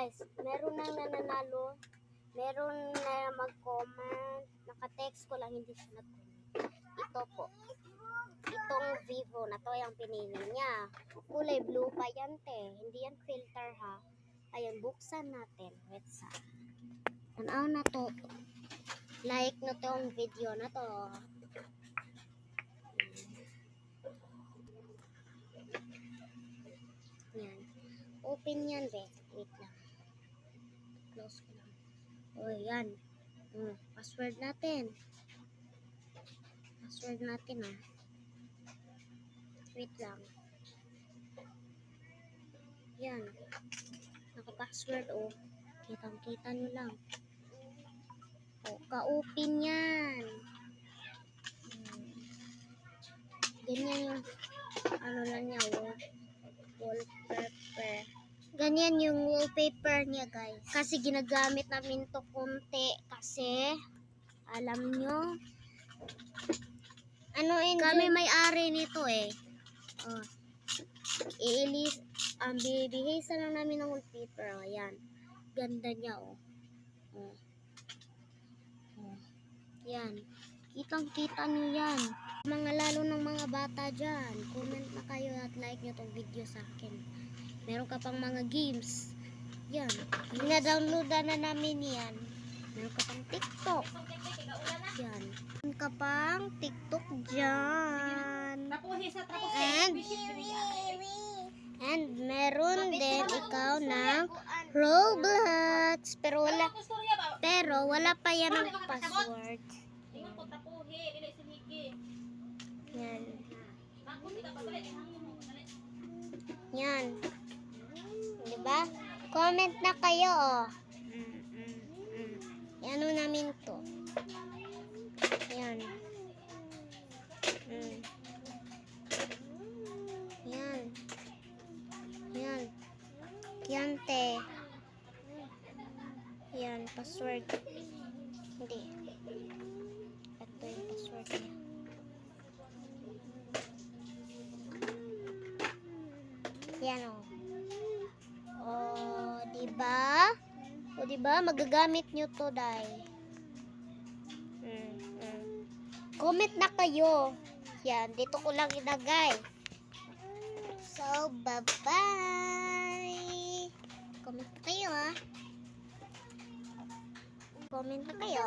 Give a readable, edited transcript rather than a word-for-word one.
guys, meron nang nananalo. Meron na mag-comment. Naka-text ko lang, hindi siya nag-comment. Ito po. Itong Vivo na to yung pinili niya. Kulay blue pa yan, te. Hindi yan filter, ha. Ayun, buksan natin. Wait sa. Tanaw na to. Like na tong video na to. Yan. Open yan, be. Wait lang. Close ko lang. O, yan. Password natin. Password natin, ha. Wait lang. Yan. Naka-password, oh. Kitang-kita nyo lang. Oh, ka-open yan. Ganyan yung, ano lang niya, wallpaper. Ganyan yung wallpaper niya, guys. Kasi ginagamit namin to konti. Kasi, alam nyo, kami may-ari nito eh. Oh. Bibihisa lang namin ng wallpaper. Oh, ayan. Ganda niya, oh. Oh. Oh. Yan. Kitang-kita nyo yan. Lalo ng mga bata dyan. Comment na kayo at like nyo tong video sa akin. Meron ka pang mga games. Yan. Ina-downloadan na namin yan. Meron ka pang TikTok. Yan. Meron ka pang TikTok dyan. And meron din ikaw ng Roblox. Pero wala pa yan ang password. Yan. Yan. Diba? Comment na kayo, oh. Ano namin to? Yan. Yan. Yan. Yan, te. Yan, password. Hindi. Ito yung password niya. Yan, oh. Oh, diba? O, diba? Magagamit nyo to, day. Comment na kayo. Yan, dito ko lang ilagay. So, bye-bye. Comment na kayo, ha? Comment na kayo.